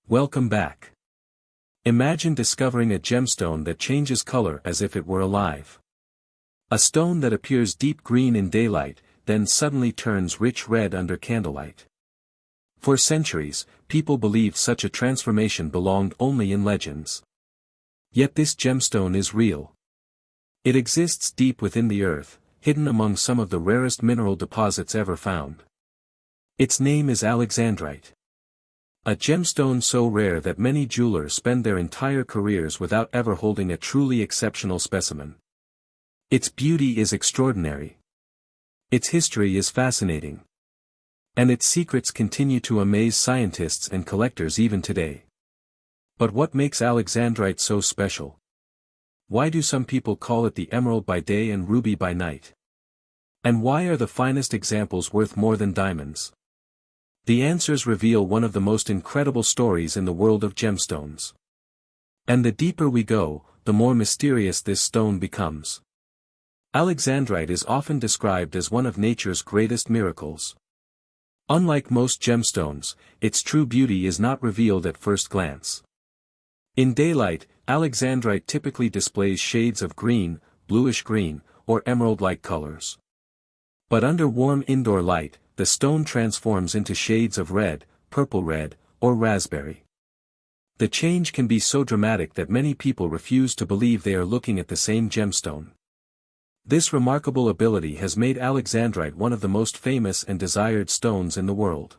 Welcome back. Imagine discovering a gemstone that changes color as if it were alive. A stone that appears deep green in daylight, then suddenly turns rich red under candlelight. For centuries, people believed such a transformation belonged only in legends. Yet this gemstone is real. It exists deep within the earth, hidden among some of the rarest mineral deposits ever found. Its name is Alexandrite. A gemstone so rare that many jewelers spend their entire careers without ever holding a truly exceptional specimen. Its beauty is extraordinary. Its history is fascinating. And its secrets continue to amaze scientists and collectors even today. But what makes Alexandrite so special? Why do some people call it the emerald by day and ruby by night? And why are the finest examples worth more than diamonds? The answers reveal one of the most incredible stories in the world of gemstones. And the deeper we go, the more mysterious this stone becomes. Alexandrite is often described as one of nature's greatest miracles. Unlike most gemstones, its true beauty is not revealed at first glance. In daylight, Alexandrite typically displays shades of green, bluish-green, or emerald-like colors. But under warm indoor light, the stone transforms into shades of red, purple-red, or raspberry. The change can be so dramatic that many people refuse to believe they are looking at the same gemstone. This remarkable ability has made Alexandrite one of the most famous and desired stones in the world.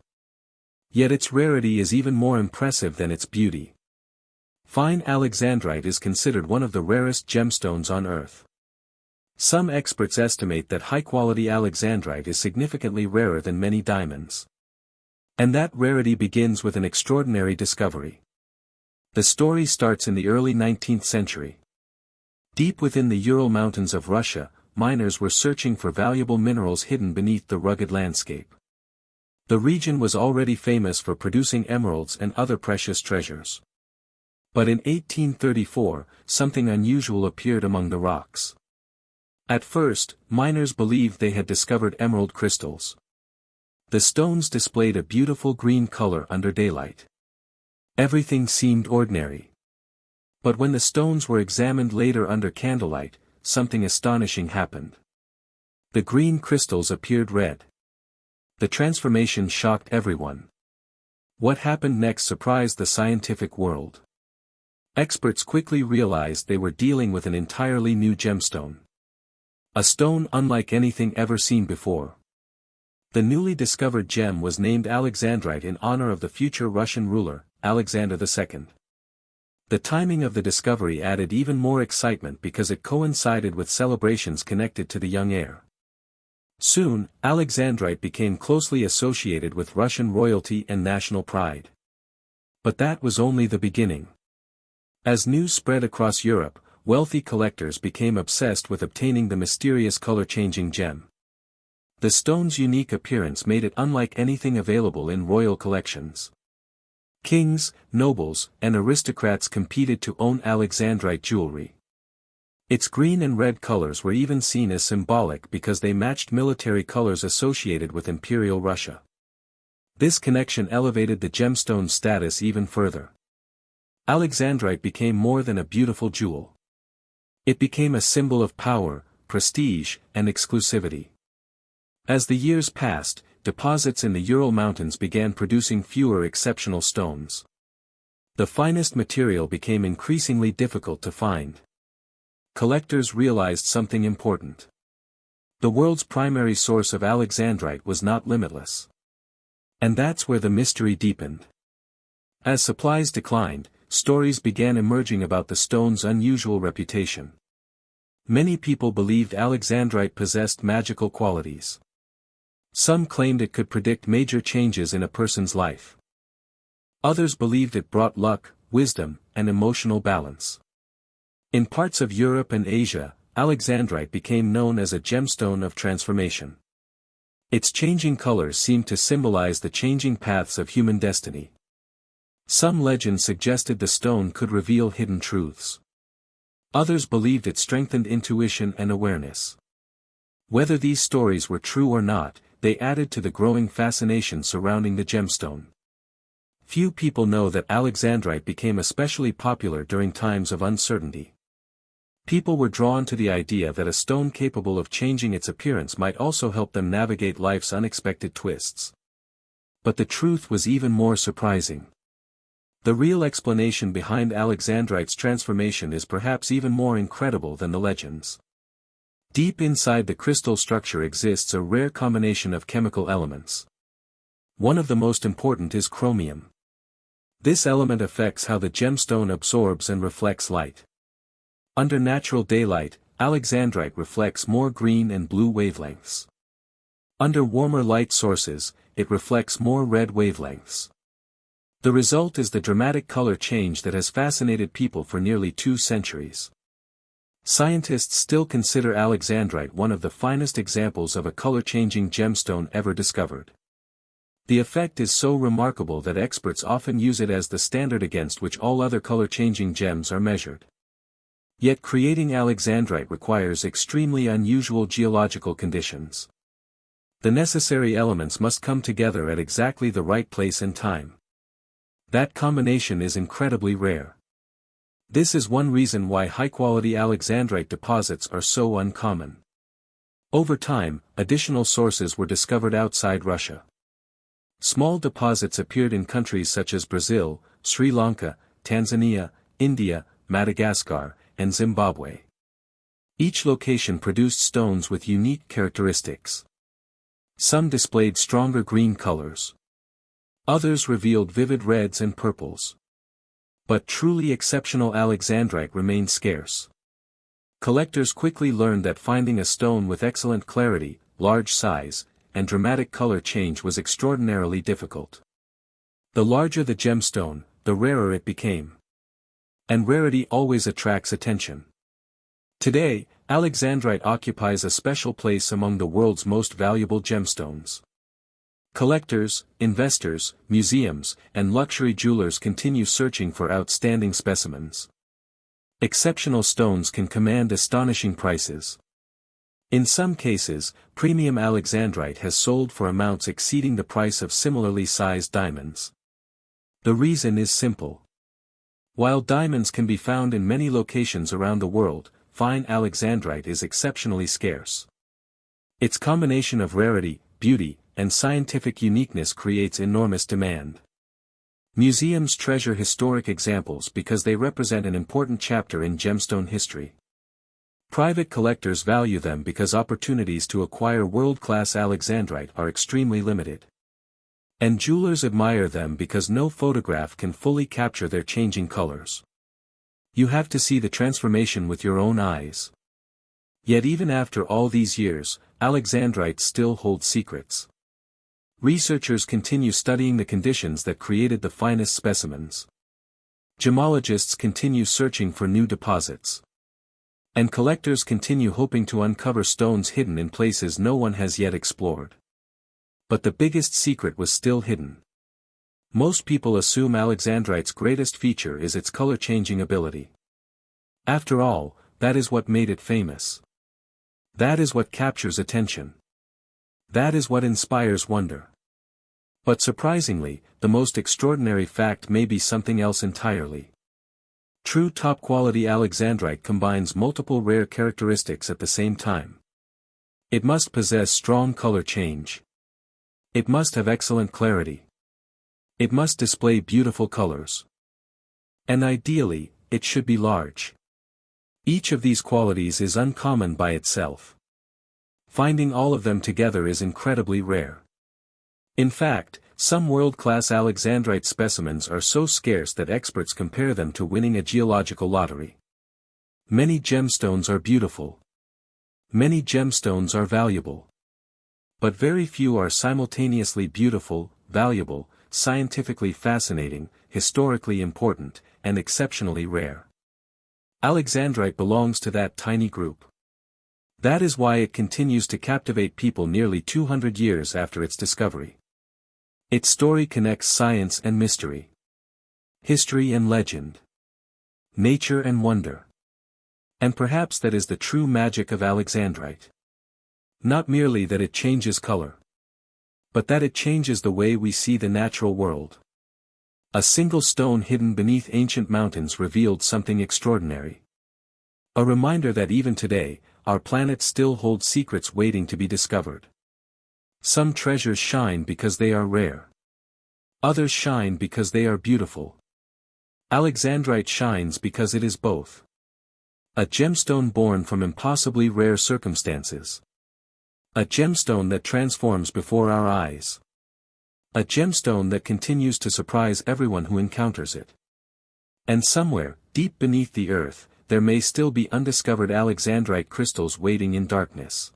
Yet its rarity is even more impressive than its beauty. Fine Alexandrite is considered one of the rarest gemstones on Earth. Some experts estimate that high-quality Alexandrite is significantly rarer than many diamonds. And that rarity begins with an extraordinary discovery. The story starts in the early 19th century. Deep within the Ural Mountains of Russia, miners were searching for valuable minerals hidden beneath the rugged landscape. The region was already famous for producing emeralds and other precious treasures. But in 1834, something unusual appeared among the rocks. At first, miners believed they had discovered emerald crystals. The stones displayed a beautiful green color under daylight. Everything seemed ordinary. But when the stones were examined later under candlelight, something astonishing happened. The green crystals appeared red. The transformation shocked everyone. What happened next surprised the scientific world. Experts quickly realized they were dealing with an entirely new gemstone. A stone unlike anything ever seen before. The newly discovered gem was named Alexandrite in honor of the future Russian ruler, Alexander II. The timing of the discovery added even more excitement because it coincided with celebrations connected to the young heir. Soon, Alexandrite became closely associated with Russian royalty and national pride. But that was only the beginning. As news spread across Europe, wealthy collectors became obsessed with obtaining the mysterious color-changing gem. The stone's unique appearance made it unlike anything available in royal collections. Kings, nobles, and aristocrats competed to own Alexandrite jewelry. Its green and red colors were even seen as symbolic because they matched military colors associated with Imperial Russia. This connection elevated the gemstone's status even further. Alexandrite became more than a beautiful jewel. It became a symbol of power, prestige, and exclusivity. As the years passed, deposits in the Ural Mountains began producing fewer exceptional stones. The finest material became increasingly difficult to find. Collectors realized something important. The world's primary source of Alexandrite was not limitless. And that's where the mystery deepened. As supplies declined, stories began emerging about the stone's unusual reputation. Many people believed Alexandrite possessed magical qualities. Some claimed it could predict major changes in a person's life. Others believed it brought luck, wisdom, and emotional balance. In parts of Europe and Asia, Alexandrite became known as a gemstone of transformation. Its changing colors seemed to symbolize the changing paths of human destiny. Some legends suggested the stone could reveal hidden truths. Others believed it strengthened intuition and awareness. Whether these stories were true or not, they added to the growing fascination surrounding the gemstone. Few people know that Alexandrite became especially popular during times of uncertainty. People were drawn to the idea that a stone capable of changing its appearance might also help them navigate life's unexpected twists. But the truth was even more surprising. The real explanation behind Alexandrite's transformation is perhaps even more incredible than the legends. Deep inside the crystal structure exists a rare combination of chemical elements. One of the most important is chromium. This element affects how the gemstone absorbs and reflects light. Under natural daylight, Alexandrite reflects more green and blue wavelengths. Under warmer light sources, it reflects more red wavelengths. The result is the dramatic color change that has fascinated people for nearly 2 centuries. Scientists still consider Alexandrite one of the finest examples of a color-changing gemstone ever discovered. The effect is so remarkable that experts often use it as the standard against which all other color-changing gems are measured. Yet creating Alexandrite requires extremely unusual geological conditions. The necessary elements must come together at exactly the right place and time. That combination is incredibly rare. This is one reason why high-quality Alexandrite deposits are so uncommon. Over time, additional sources were discovered outside Russia. Small deposits appeared in countries such as Brazil, Sri Lanka, Tanzania, India, Madagascar, and Zimbabwe. Each location produced stones with unique characteristics. Some displayed stronger green colors. Others revealed vivid reds and purples. But truly exceptional Alexandrite remained scarce. Collectors quickly learned that finding a stone with excellent clarity, large size, and dramatic color change was extraordinarily difficult. The larger the gemstone, the rarer it became. And rarity always attracts attention. Today, Alexandrite occupies a special place among the world's most valuable gemstones. Collectors, investors, museums, and luxury jewelers continue searching for outstanding specimens. Exceptional stones can command astonishing prices. In some cases, premium Alexandrite has sold for amounts exceeding the price of similarly sized diamonds. The reason is simple. While diamonds can be found in many locations around the world, fine Alexandrite is exceptionally scarce. Its combination of rarity, beauty, and scientific uniqueness creates enormous demand. Museums treasure historic examples because they represent an important chapter in gemstone history. Private collectors value them because opportunities to acquire world-class Alexandrite are extremely limited. And jewelers admire them because no photograph can fully capture their changing colors. You have to see the transformation with your own eyes. Yet even after all these years, Alexandrite still holds secrets. Researchers continue studying the conditions that created the finest specimens. Gemologists continue searching for new deposits. And collectors continue hoping to uncover stones hidden in places no one has yet explored. But the biggest secret was still hidden. Most people assume Alexandrite's greatest feature is its color-changing ability. After all, that is what made it famous. That is what captures attention. That is what inspires wonder. But surprisingly, the most extraordinary fact may be something else entirely. True top-quality Alexandrite combines multiple rare characteristics at the same time. It must possess strong color change. It must have excellent clarity. It must display beautiful colors. And ideally, it should be large. Each of these qualities is uncommon by itself. Finding all of them together is incredibly rare. In fact, some world-class Alexandrite specimens are so scarce that experts compare them to winning a geological lottery. Many gemstones are beautiful. Many gemstones are valuable. But very few are simultaneously beautiful, valuable, scientifically fascinating, historically important, and exceptionally rare. Alexandrite belongs to that tiny group. That is why it continues to captivate people nearly 200 years after its discovery. Its story connects science and mystery, history and legend, nature and wonder. And perhaps that is the true magic of Alexandrite. Not merely that it changes color, but that it changes the way we see the natural world. A single stone hidden beneath ancient mountains revealed something extraordinary. A reminder that even today, our planet still holds secrets waiting to be discovered. Some treasures shine because they are rare. Others shine because they are beautiful. Alexandrite shines because it is both. A gemstone born from impossibly rare circumstances. A gemstone that transforms before our eyes. A gemstone that continues to surprise everyone who encounters it. And somewhere, deep beneath the earth, there may still be undiscovered alexandrite crystals waiting in darkness.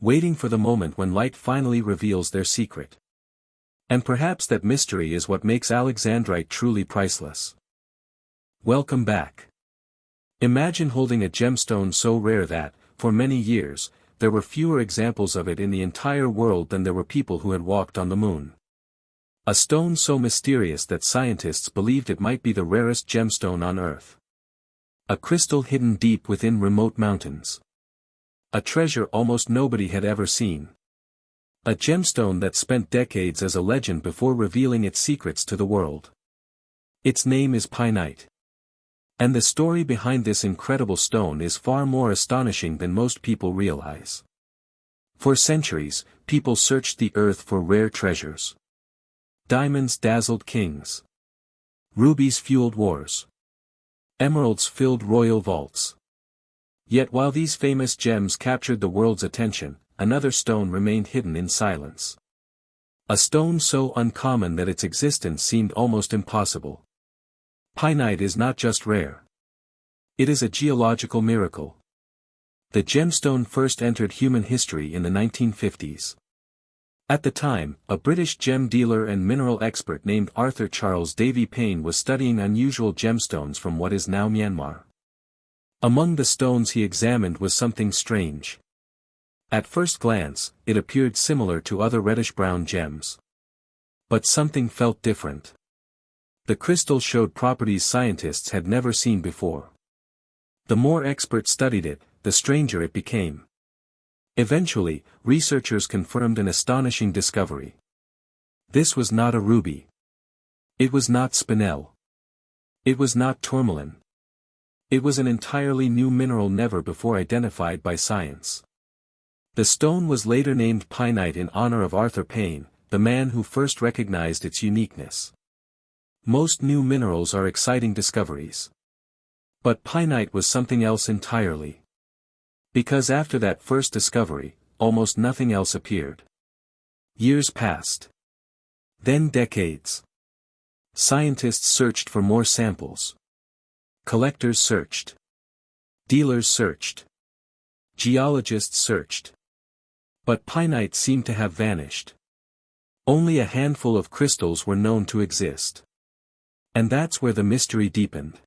Waiting for the moment when light finally reveals their secret. And perhaps that mystery is what makes alexandrite truly priceless. Welcome back. Imagine holding a gemstone so rare that, for many years, there were fewer examples of it in the entire world than there were people who had walked on the moon. A stone so mysterious that scientists believed it might be the rarest gemstone on Earth. A crystal hidden deep within remote mountains. A treasure almost nobody had ever seen. A gemstone that spent decades as a legend before revealing its secrets to the world. Its name is pienite. And the story behind this incredible stone is far more astonishing than most people realize. For centuries, people searched the earth for rare treasures. Diamonds dazzled kings. Rubies fueled wars. Emeralds filled royal vaults. Yet while these famous gems captured the world's attention, another stone remained hidden in silence. A stone so uncommon that its existence seemed almost impossible. Pienite is not just rare. It is a geological miracle. The gemstone first entered human history in the 1950s. At the time, a British gem dealer and mineral expert named Arthur Charles Davy Payne was studying unusual gemstones from what is now Myanmar. Among the stones he examined was something strange. At first glance, it appeared similar to other reddish-brown gems. But something felt different. The crystal showed properties scientists had never seen before. The more experts studied it, the stranger it became. Eventually, researchers confirmed an astonishing discovery. This was not a ruby. It was not spinel. It was not tourmaline. It was an entirely new mineral never before identified by science. The stone was later named pienite in honor of Arthur Payne, the man who first recognized its uniqueness. Most new minerals are exciting discoveries. But pienite was something else entirely. Because after that first discovery, almost nothing else appeared. Years passed. Then decades. Scientists searched for more samples. Collectors searched. Dealers searched. Geologists searched. But pienite seemed to have vanished. Only a handful of crystals were known to exist. And that's where the mystery deepened.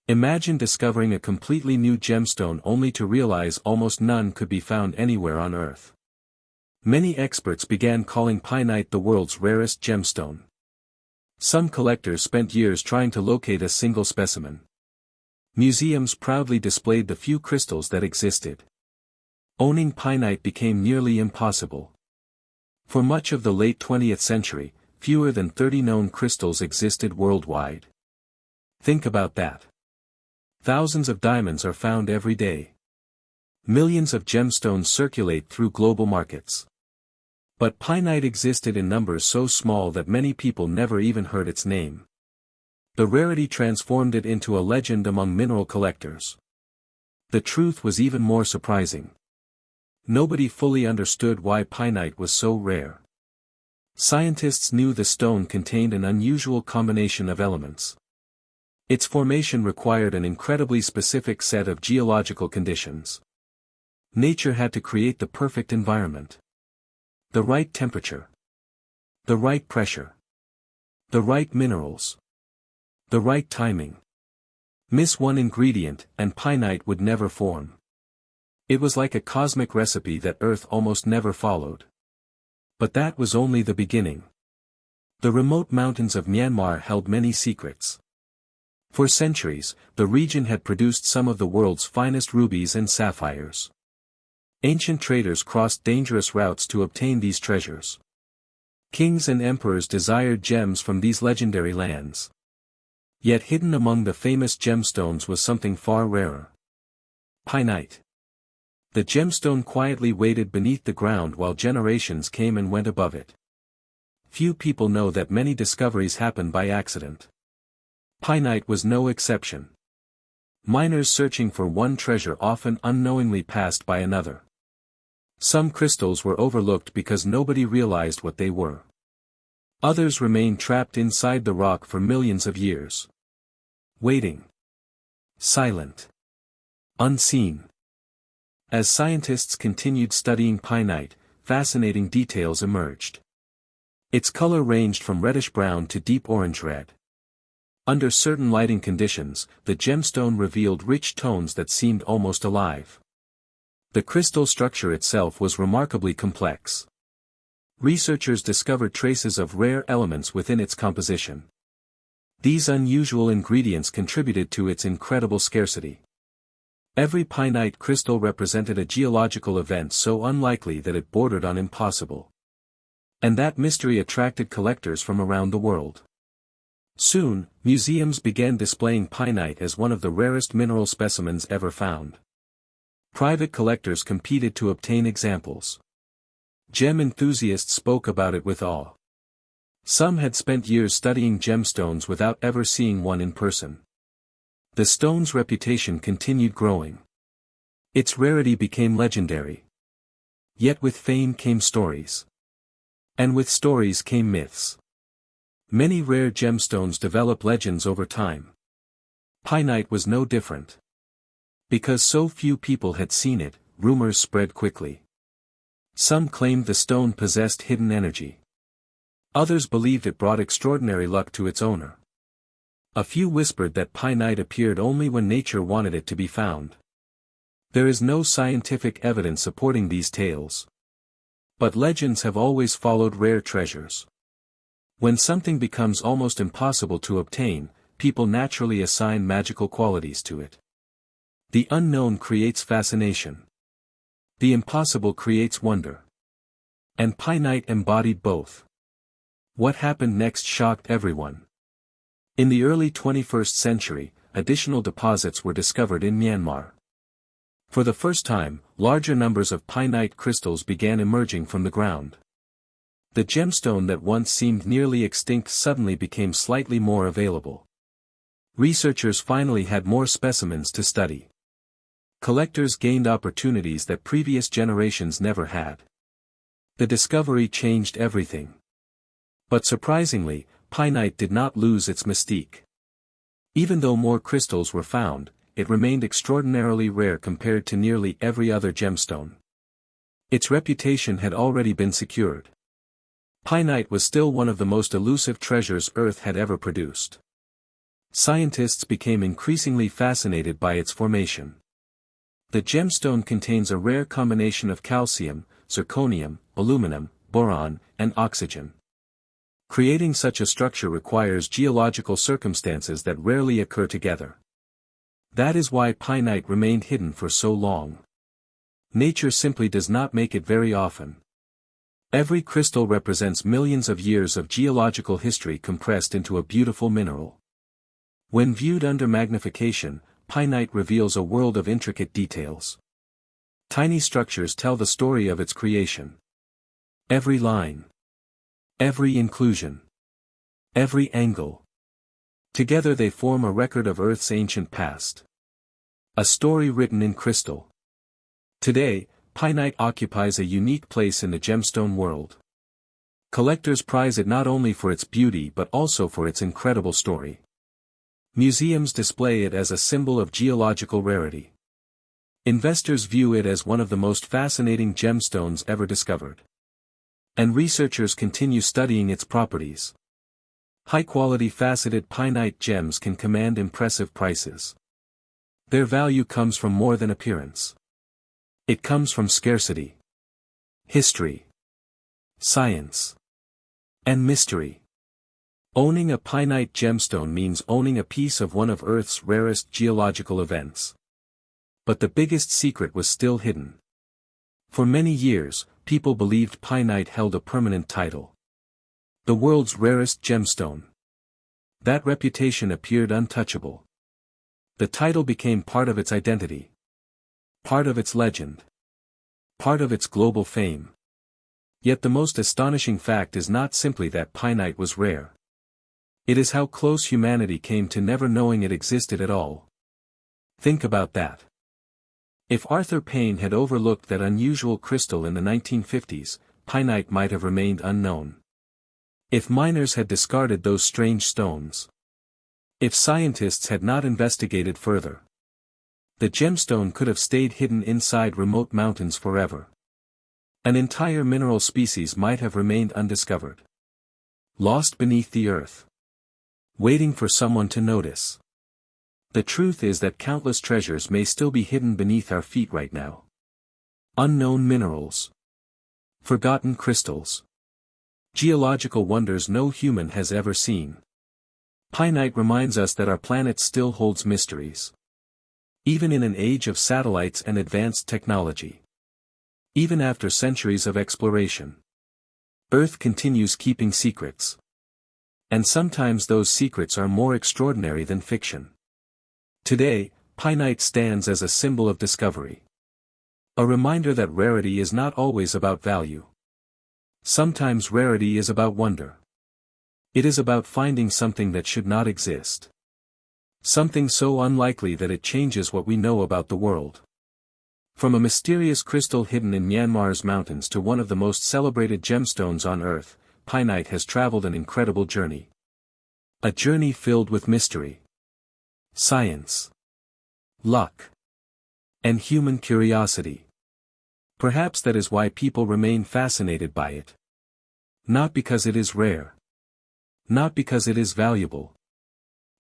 Imagine discovering a completely new gemstone only to realize almost none could be found anywhere on Earth. Many experts began calling pienite the world's rarest gemstone. Some collectors spent years trying to locate a single specimen. Museums proudly displayed the few crystals that existed. Owning pienite became nearly impossible. For much of the late 20th century, fewer than 30 known crystals existed worldwide. Think about that. Thousands of diamonds are found every day. Millions of gemstones circulate through global markets. But pienite existed in numbers so small that many people never even heard its name. The rarity transformed it into a legend among mineral collectors. The truth was even more surprising. Nobody fully understood why pienite was so rare. Scientists knew the stone contained an unusual combination of elements. Its formation required an incredibly specific set of geological conditions. Nature had to create the perfect environment. The right temperature. The right pressure. The right minerals. The right timing. Miss one ingredient, and pienite would never form. It was like a cosmic recipe that Earth almost never followed. But that was only the beginning. The remote mountains of Myanmar held many secrets. For centuries, the region had produced some of the world's finest rubies and sapphires. Ancient traders crossed dangerous routes to obtain these treasures. Kings and emperors desired gems from these legendary lands. Yet hidden among the famous gemstones was something far rarer. Pynite. The gemstone quietly waited beneath the ground while generations came and went above it. Few people know that many discoveries happen by accident. Pynite was no exception. Miners searching for one treasure often unknowingly passed by another. Some crystals were overlooked because nobody realized what they were. Others remained trapped inside the rock for millions of years. Waiting. Silent. Unseen. As scientists continued studying pynite, fascinating details emerged. Its color ranged from reddish-brown to deep orange-red. Under certain lighting conditions, the gemstone revealed rich tones that seemed almost alive. The crystal structure itself was remarkably complex. Researchers discovered traces of rare elements within its composition. These unusual ingredients contributed to its incredible scarcity. Every pynite crystal represented a geological event so unlikely that it bordered on impossible. And that mystery attracted collectors from around the world. Soon, museums began displaying pynite as one of the rarest mineral specimens ever found. Private collectors competed to obtain examples. Gem enthusiasts spoke about it with awe. Some had spent years studying gemstones without ever seeing one in person. The stone's reputation continued growing. Its rarity became legendary. Yet with fame came stories. And with stories came myths. Many rare gemstones develop legends over time. Pynite was no different. Because so few people had seen it, rumors spread quickly. Some claimed the stone possessed hidden energy. Others believed it brought extraordinary luck to its owner. A few whispered that pynite appeared only when nature wanted it to be found. There is no scientific evidence supporting these tales. But legends have always followed rare treasures. When something becomes almost impossible to obtain, people naturally assign magical qualities to it. The unknown creates fascination. The impossible creates wonder. And pynite embodied both. What happened next shocked everyone. In the early 21st century, additional deposits were discovered in Myanmar. For the first time, larger numbers of pynite crystals began emerging from the ground. The gemstone that once seemed nearly extinct suddenly became slightly more available. Researchers finally had more specimens to study. Collectors gained opportunities that previous generations never had. The discovery changed everything. But surprisingly, pynite did not lose its mystique. Even though more crystals were found, it remained extraordinarily rare compared to nearly every other gemstone. Its reputation had already been secured. Pynite was still one of the most elusive treasures Earth had ever produced. Scientists became increasingly fascinated by its formation. The gemstone contains a rare combination of calcium, zirconium, aluminum, boron, and oxygen. Creating such a structure requires geological circumstances that rarely occur together. That is why pynite remained hidden for so long. Nature simply does not make it very often. Every crystal represents millions of years of geological history compressed into a beautiful mineral. When viewed under magnification, pynite reveals a world of intricate details. Tiny structures tell the story of its creation. Every line. Every inclusion. Every angle. Together they form a record of Earth's ancient past. A story written in crystal. Today, pynite occupies a unique place in the gemstone world. Collectors prize it not only for its beauty but also for its incredible story. Museums display it as a symbol of geological rarity. Investors view it as one of the most fascinating gemstones ever discovered. And researchers continue studying its properties. High-quality faceted pynite gems can command impressive prices. Their value comes from more than appearance. It comes from scarcity, history, science, and mystery. Owning a pynite gemstone means owning a piece of one of Earth's rarest geological events. But the biggest secret was still hidden. For many years, people believed pynite held a permanent title. The world's rarest gemstone. That reputation appeared untouchable. The title became part of its identity. Part of its legend. Part of its global fame. Yet the most astonishing fact is not simply that pynite was rare. It is how close humanity came to never knowing it existed at all. Think about that. If Arthur Payne had overlooked that unusual crystal in the 1950s, pynite might have remained unknown. If miners had discarded those strange stones. If scientists had not investigated further. The gemstone could have stayed hidden inside remote mountains forever. An entire mineral species might have remained undiscovered. Lost beneath the earth. Waiting for someone to notice. The truth is that countless treasures may still be hidden beneath our feet right now. Unknown minerals. Forgotten crystals. Geological wonders no human has ever seen. Pynite reminds us that our planet still holds mysteries. Even in an age of satellites and advanced technology. Even after centuries of exploration. Earth continues keeping secrets. And sometimes those secrets are more extraordinary than fiction. Today, pynite stands as a symbol of discovery. A reminder that rarity is not always about value. Sometimes rarity is about wonder. It is about finding something that should not exist. Something so unlikely that it changes what we know about the world. From a mysterious crystal hidden in Myanmar's mountains to one of the most celebrated gemstones on Earth, pynite has traveled an incredible journey. A journey filled with mystery. Science. Luck. And human curiosity. Perhaps that is why people remain fascinated by it. Not because it is rare. Not because it is valuable.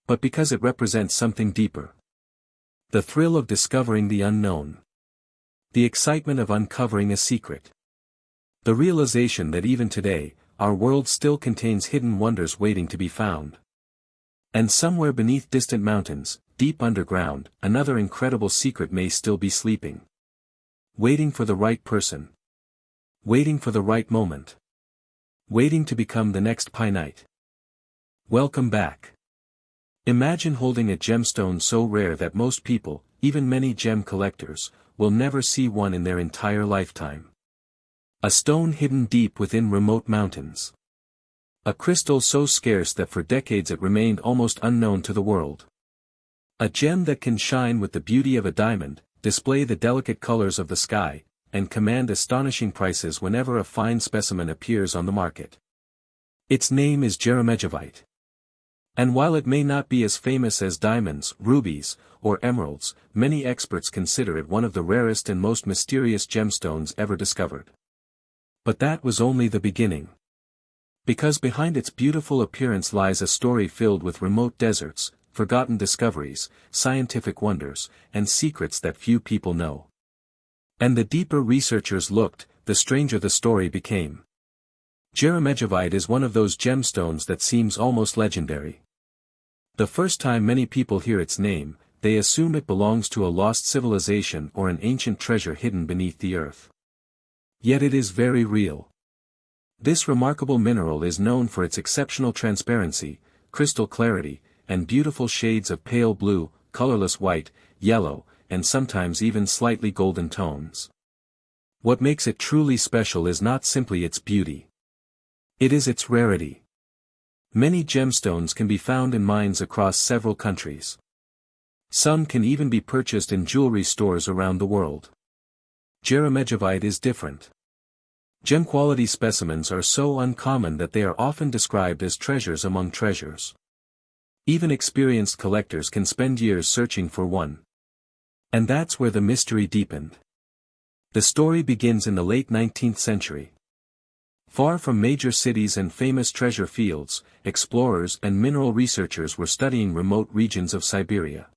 But because it represents something deeper. The thrill of discovering the unknown. The excitement of uncovering a secret. The realization that even today, our world still contains hidden wonders waiting to be found. And somewhere beneath distant mountains, deep underground, another incredible secret may still be sleeping. Waiting for the right person. Waiting for the right moment. Waiting to become the next pynite. Welcome back. Imagine holding a gemstone so rare that most people, even many gem collectors, will never see one in their entire lifetime. A stone hidden deep within remote mountains. A crystal so scarce that for decades it remained almost unknown to the world. A gem that can shine with the beauty of a diamond, display the delicate colors of the sky, and command astonishing prices whenever a fine specimen appears on the market. Its name is Gemstones. And while it may not be as famous as diamonds, rubies, or emeralds, many experts consider it one of the rarest and most mysterious gemstones ever discovered. But that was only the beginning. Because behind its beautiful appearance lies a story filled with remote deserts, forgotten discoveries, scientific wonders, and secrets that few people know. And the deeper researchers looked, the stranger the story became. Gemstones is one of those gemstones that seems almost legendary. The first time many people hear its name, they assume it belongs to a lost civilization or an ancient treasure hidden beneath the earth. Yet it is very real. This remarkable mineral is known for its exceptional transparency, crystal clarity, and beautiful shades of pale blue, colorless white, yellow, and sometimes even slightly golden tones. What makes it truly special is not simply its beauty. It is its rarity. Many gemstones can be found in mines across several countries. Some can even be purchased in jewelry stores around the world. Gemstones is different. Gem-quality specimens are so uncommon that they are often described as treasures among treasures. Even experienced collectors can spend years searching for one. And that's where the mystery deepened. The story begins in the late 19th century. Far from major cities and famous treasure fields, explorers and mineral researchers were studying remote regions of Siberia.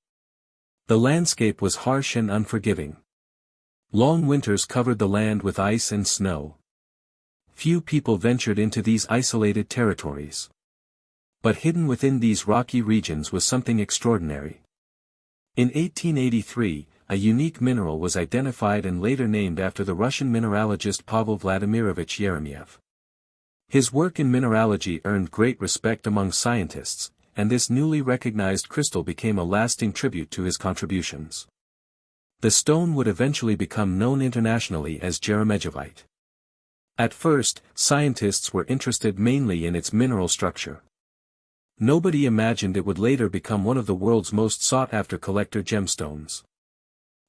The landscape was harsh and unforgiving. Long winters covered the land with ice and snow. Few people ventured into these isolated territories. But hidden within these rocky regions was something extraordinary. In 1883, a unique mineral was identified and later named after the Russian mineralogist Pavel Vladimirovich Yeremiev. His work in mineralogy earned great respect among scientists, and this newly recognized crystal became a lasting tribute to his contributions. The stone would eventually become known internationally as Gemstones. At first, scientists were interested mainly in its mineral structure. Nobody imagined it would later become one of the world's most sought-after collector gemstones.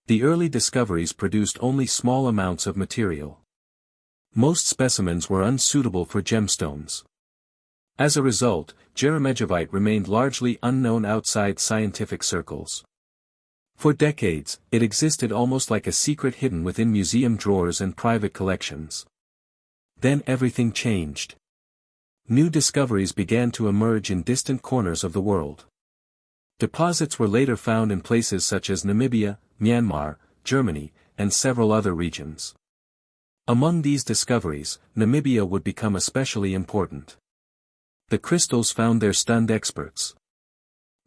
The early discoveries produced only small amounts of material. Most specimens were unsuitable for gemstones. As a result, Gemstones remained largely unknown outside scientific circles. For decades, it existed almost like a secret hidden within museum drawers and private collections. Then everything changed. New discoveries began to emerge in distant corners of the world. Deposits were later found in places such as Namibia, Myanmar, Germany, and several other regions. Among these discoveries, Namibia would become especially important. The crystals found there stunned experts.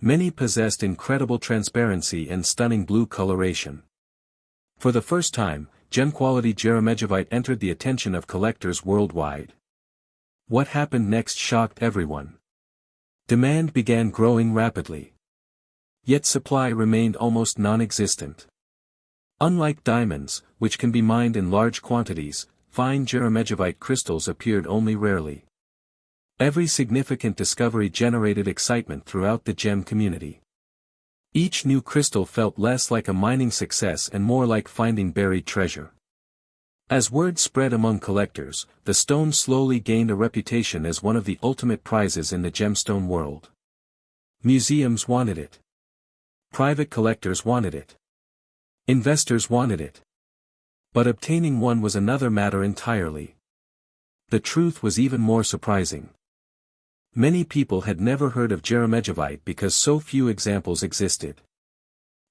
Many possessed incredible transparency and stunning blue coloration. For the first time, gem-quality Gemstones entered the attention of collectors worldwide. What happened next shocked everyone. Demand began growing rapidly. Yet supply remained almost non-existent. Unlike diamonds, which can be mined in large quantities, fine Gemstones crystals appeared only rarely. Every significant discovery generated excitement throughout the gem community. Each new crystal felt less like a mining success and more like finding buried treasure. As word spread among collectors, the stone slowly gained a reputation as one of the ultimate prizes in the gemstone world. Museums wanted it. Private collectors wanted it. Investors wanted it. But obtaining one was another matter entirely. The truth was even more surprising. Many people had never heard of Gemstones because so few examples existed.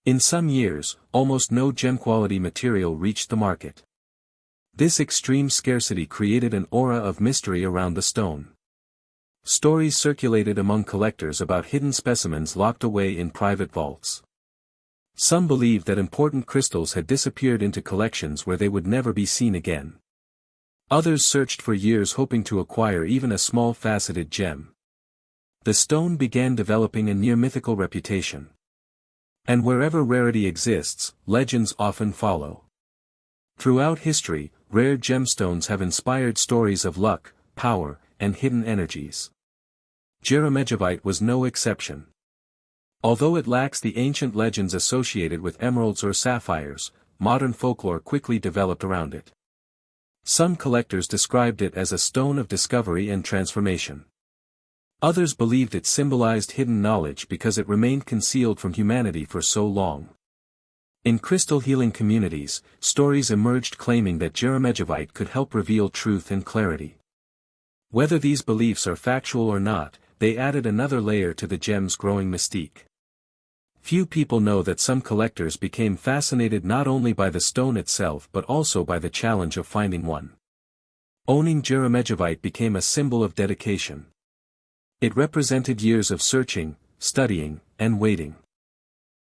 In some years, almost no gem-quality material reached the market. This extreme scarcity created an aura of mystery around the stone. Stories circulated among collectors about hidden specimens locked away in private vaults. Some believed that important crystals had disappeared into collections where they would never be seen again. Others searched for years hoping to acquire even a small faceted gem. The stone began developing a near-mythical reputation. And wherever rarity exists, legends often follow. Throughout history, rare gemstones have inspired stories of luck, power, and hidden energies. Gemstones was no exception. Although it lacks the ancient legends associated with emeralds or sapphires, modern folklore quickly developed around it. Some collectors described it as a stone of discovery and transformation. Others believed it symbolized hidden knowledge because it remained concealed from humanity for so long. In crystal healing communities, stories emerged claiming that Gemstones could help reveal truth and clarity. Whether these beliefs are factual or not, they added another layer to the gem's growing mystique. Few people know that some collectors became fascinated not only by the stone itself but also by the challenge of finding one. Owning Gemstones became a symbol of dedication. It represented years of searching, studying, and waiting.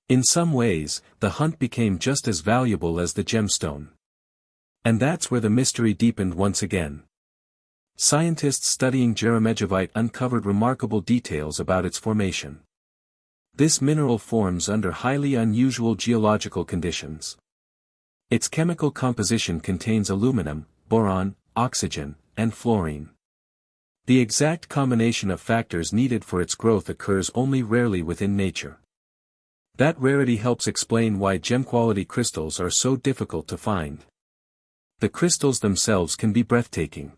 In some ways, the hunt became just as valuable as the gemstone. And that's where the mystery deepened once again. Scientists studying Gemstones uncovered remarkable details about its formation. This mineral forms under highly unusual geological conditions. Its chemical composition contains aluminum, boron, oxygen, and fluorine. The exact combination of factors needed for its growth occurs only rarely within nature. That rarity helps explain why gem-quality crystals are so difficult to find. The crystals themselves can be breathtaking.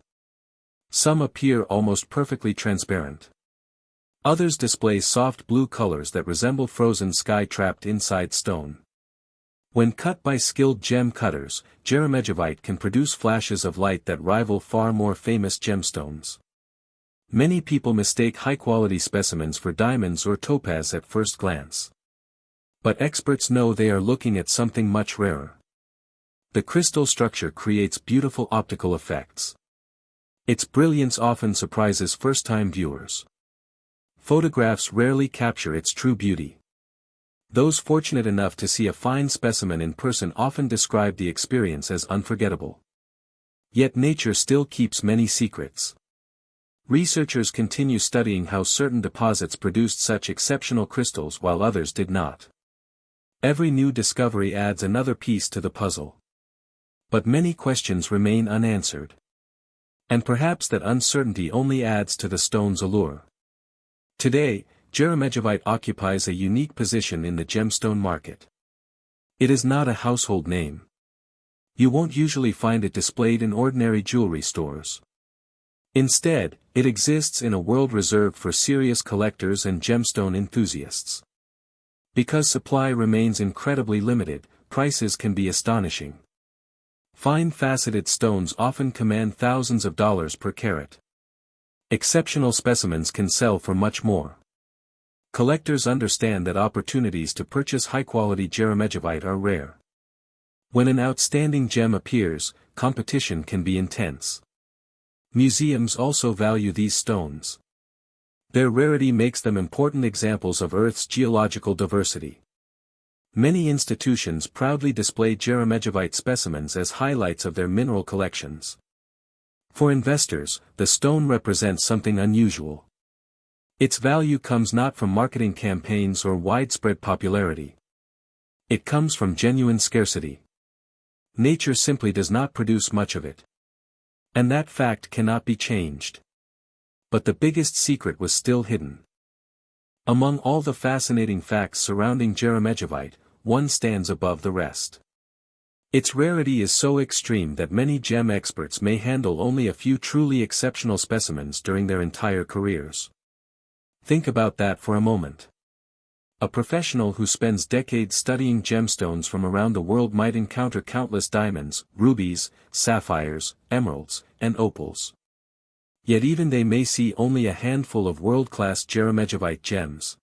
Some appear almost perfectly transparent. Others display soft blue colors that resemble frozen sky trapped inside stone. When cut by skilled gem cutters, Gemstones can produce flashes of light that rival far more famous gemstones. Many people mistake high-quality specimens for diamonds or topaz at first glance. But experts know they are looking at something much rarer. The crystal structure creates beautiful optical effects. Its brilliance often surprises first-time viewers. Photographs rarely capture its true beauty. Those fortunate enough to see a fine specimen in person often describe the experience as unforgettable. Yet nature still keeps many secrets. Researchers continue studying how certain deposits produced such exceptional crystals while others did not. Every new discovery adds another piece to the puzzle. But many questions remain unanswered. And perhaps that uncertainty only adds to the stone's allure. Today, Gemstone occupies a unique position in the gemstone market. It is not a household name. You won't usually find it displayed in ordinary jewelry stores. Instead, it exists in a world reserved for serious collectors and gemstone enthusiasts. Because supply remains incredibly limited, prices can be astonishing. Fine faceted stones often command thousands of dollars per carat. Exceptional specimens can sell for much more. Collectors understand that opportunities to purchase high-quality Gemstone are rare. When an outstanding gem appears, competition can be intense. Museums also value these stones. Their rarity makes them important examples of Earth's geological diversity. Many institutions proudly display Gemstone specimens as highlights of their mineral collections. For investors, the stone represents something unusual. Its value comes not from marketing campaigns or widespread popularity. It comes from genuine scarcity. Nature simply does not produce much of it. And that fact cannot be changed. But the biggest secret was still hidden. Among all the fascinating facts surrounding Gemstone, one stands above the rest. Its rarity is so extreme that many gem experts may handle only a few truly exceptional specimens during their entire careers. Think about that for a moment. A professional who spends decades studying gemstones from around the world might encounter countless diamonds, rubies, sapphires, emeralds, and opals. Yet even they may see only a handful of world-class Gemstone gems.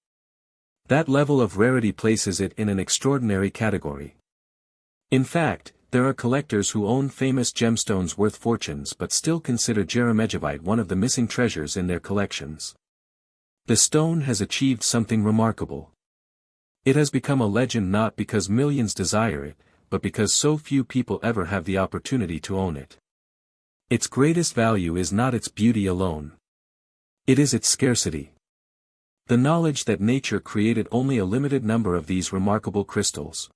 That level of rarity places it in an extraordinary category. In fact, there are collectors who own famous gemstones worth fortunes but still consider Gemstone one of the missing treasures in their collections. The stone has achieved something remarkable. It has become a legend not because millions desire it, but because so few people ever have the opportunity to own it. Its greatest value is not its beauty alone. It is its scarcity. The knowledge that nature created only a limited number of these remarkable crystals.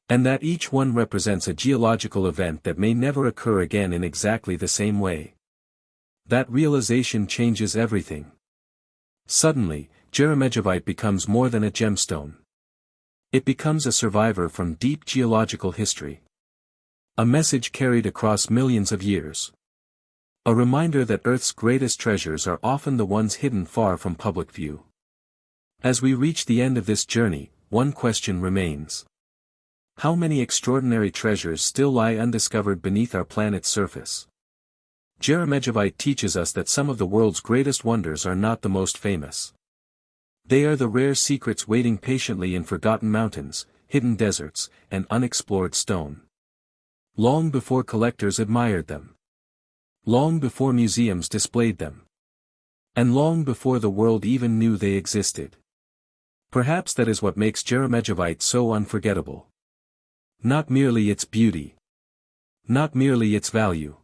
And that each one represents a geological event that may never occur again in exactly the same way. That realization changes everything. Suddenly, Gemstone becomes more than a gemstone. It becomes a survivor from deep geological history. A message carried across millions of years. A reminder that Earth's greatest treasures are often the ones hidden far from public view. As we reach the end of this journey, one question remains. How many extraordinary treasures still lie undiscovered beneath our planet's surface? Gemstone teaches us that some of the world's greatest wonders are not the most famous. They are the rare secrets waiting patiently in forgotten mountains, hidden deserts, and unexplored stone. Long before collectors admired them. Long before museums displayed them. And long before the world even knew they existed. Perhaps that is what makes Gemstone so unforgettable. Not merely its beauty. Not merely its value.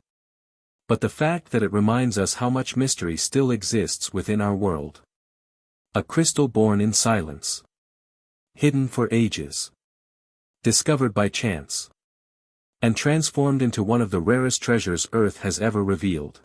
But the fact that it reminds us how much mystery still exists within our world. A crystal born in silence. Hidden for ages. Discovered by chance. And transformed into one of the rarest treasures Earth has ever revealed.